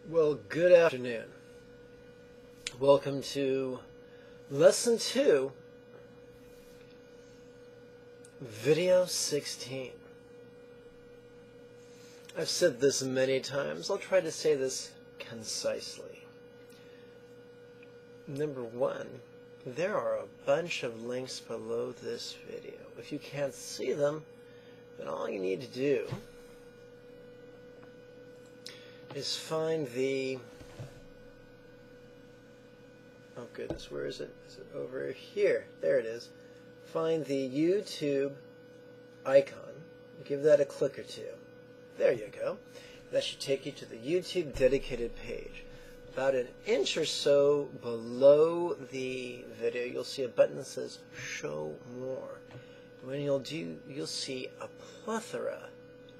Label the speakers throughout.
Speaker 1: Well, good afternoon. Welcome to Lesson 2, Video 16. I've said this many times. I'll try to say this concisely. Number one, there are a bunch of links below this video. If you can't see them, then all you need to do is find the, oh goodness, where is it? Is it over here? There it is. Find the YouTube icon. Give that a click or two. There you go. That should take you to the YouTube dedicated page. About an inch or so below the video, you'll see a button that says Show More. When you'll see a plethora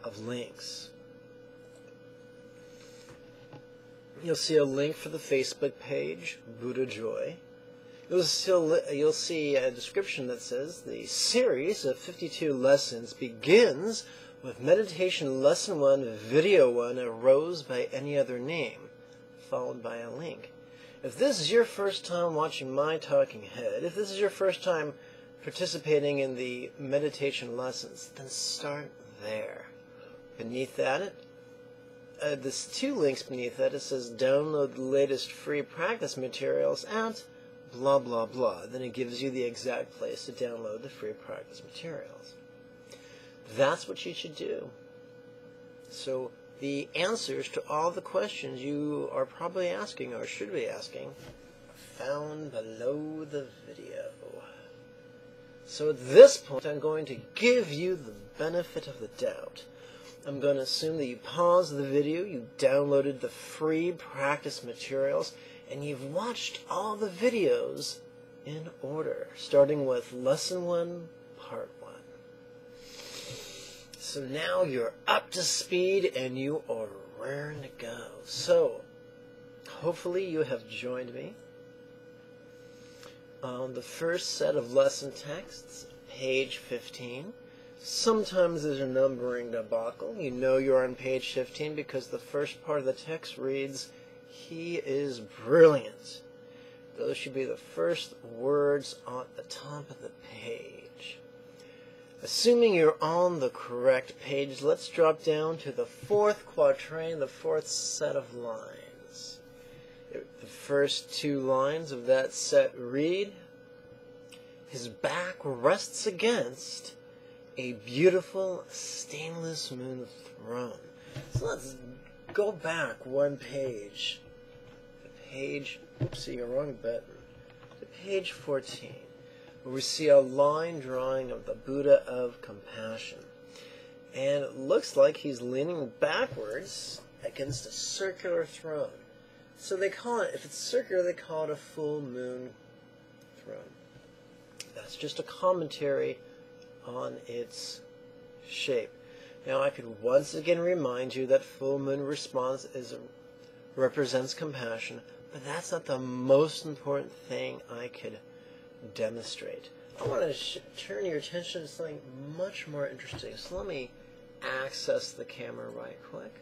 Speaker 1: of links. You'll see a link for the Facebook page, Buddha Joy. You'll see a description that says the series of 52 lessons begins with Meditation Lesson 1, Video 1, arose by any other name, followed by a link. If this is your first time watching my talking head, if this is your first time participating in the meditation lessons, then start there. Beneath that, there's two links beneath that. It says download the latest free practice materials at blah blah blah. Then it gives you the exact place to download the free practice materials. That's what you should do. So the answers to all the questions you are probably asking or should be asking are found below the video. So at this point, I'm going to give you the benefit of the doubt. I'm going to assume that you paused the video, you downloaded the free practice materials, and you've watched all the videos in order, starting with Lesson 1, Part 1. So now you're up to speed and you are raring to go. So, hopefully you have joined me on the first set of lesson texts, page 15. Sometimes there's a numbering debacle. You know you're on page 15 because the first part of the text reads, "He is brilliant." Those should be the first words on the top of the page. Assuming you're on the correct page, let's drop down to the fourth quatrain, the fourth set of lines. The first two lines of that set read, "His back rests against a beautiful stainless moon throne." So let's go back one page. To page, oopsie, wrong button. To page 14, where we see a line drawing of the Buddha of compassion. And it looks like he's leaning backwards against a circular throne. So they call it, if it's circular, they call it a full moon throne. That's just a commentary on its shape. Now I could once again remind you that full moon represents compassion, but that's not the most important thing I could demonstrate. I want to turn your attention to something much more interesting. So let me access the camera right quick.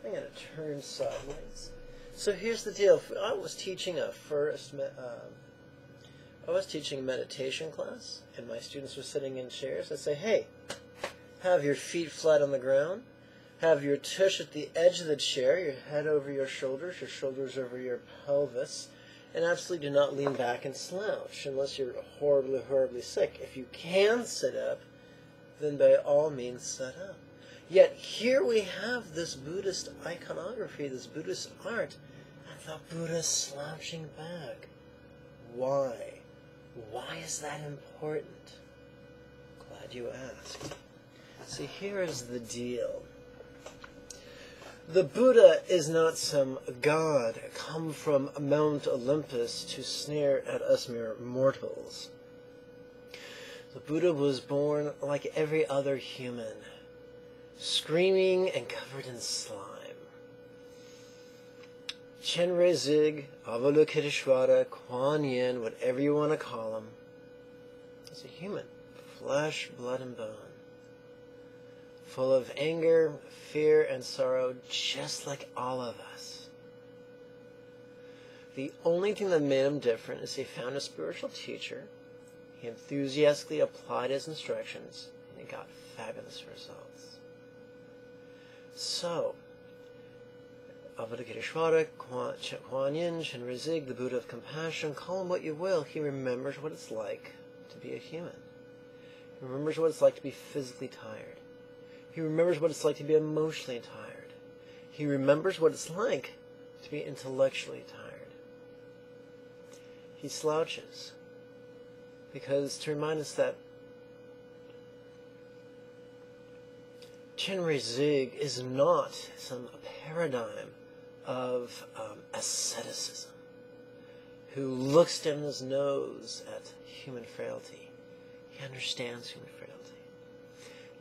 Speaker 1: I'm going to turn sideways. So here's the deal. I was teaching a meditation class, and my students were sitting in chairs. I'd say, hey, have your feet flat on the ground, have your tush at the edge of the chair, your head over your shoulders over your pelvis, and absolutely do not lean back and slouch unless you're horribly, horribly sick. If you can sit up, then by all means sit up. Yet here we have this Buddhist iconography, this Buddhist art, and the Buddha slouching back. Why? Why is that important? Glad you asked. See, here is the deal. The Buddha is not some god come from Mount Olympus to snare at us mere mortals. The Buddha was born like every other human, screaming and covered in slime. Chenre Zig, Avalokiteshvara, Kuan Yin, whatever you want to call him, is a human, flesh, blood, and bone. full of anger, fear, and sorrow, just like all of us. The only thing that made him different is he found a spiritual teacher, he enthusiastically applied his instructions, and he got fabulous results. So, Avalokiteshvara, Kuan Yin, Chenrezig, Zig, the Buddha of compassion, call him what you will, he remembers what it's like to be a human. He remembers what it's like to be physically tired. He remembers what it's like to be emotionally tired. He remembers what it's like to be intellectually tired. He slouches because to remind us that Chenrezig Zig is not some paradigm of asceticism who looks down his nose at human frailty. He understands human frailty.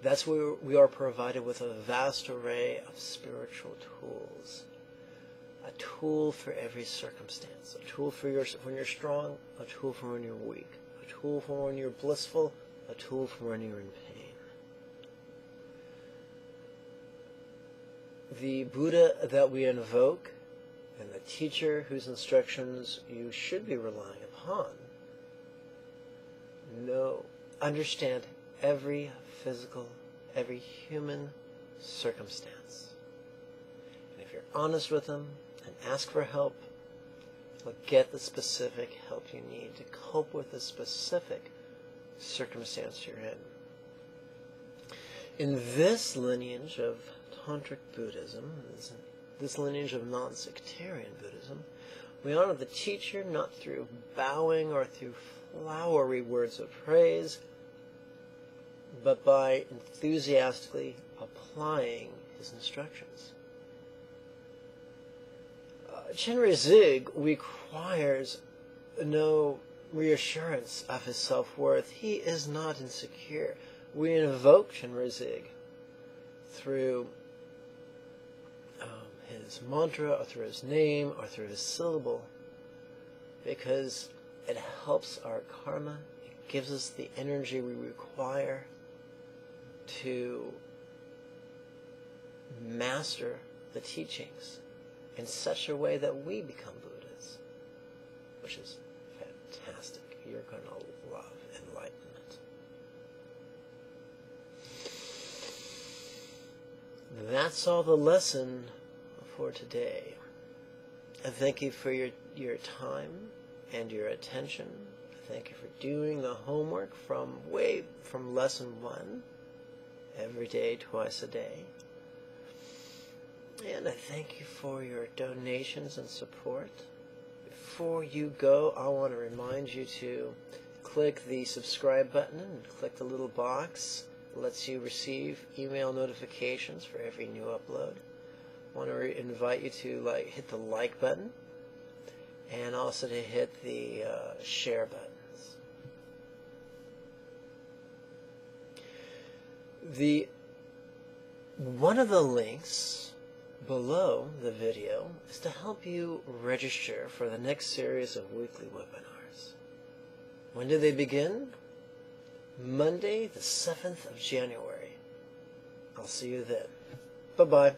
Speaker 1: That's where we are provided with a vast array of spiritual tools. A tool for every circumstance. A tool for when you're strong, a tool for when you're weak. A tool for when you're blissful, a tool for when you're in pain. The Buddha that we invoke and the teacher whose instructions you should be relying upon understand every physical, every human circumstance. And if you're honest with them and ask for help, you'll get the specific help you need to cope with the specific circumstance you're in. In this lineage of Tantric Buddhism, this lineage of non-sectarian Buddhism, we honor the teacher not through bowing or through flowery words of praise, but by enthusiastically applying his instructions. Chenrezig Zig requires no reassurance of his self-worth. He is not insecure. We invoke Chenrezig Zig through his mantra, or through his name, or through his syllable, because it helps our karma. It gives us the energy we require to master the teachings in such a way that we become Buddhas, which is fantastic. You're going to love enlightenment. That's all the lesson for today. I thank you for your time and your attention. I thank you for doing the homework from lesson 1, every day, twice a day. And I thank you for your donations and support. Before you go, I want to remind you to click the subscribe button and click the little box that lets you receive email notifications for every new upload. I want to invite you to hit the like button and also to hit the share buttons. One of the links below the video is to help you register for the next series of weekly webinars. When do they begin? Monday, the 7th of January. I'll see you then. Bye-bye.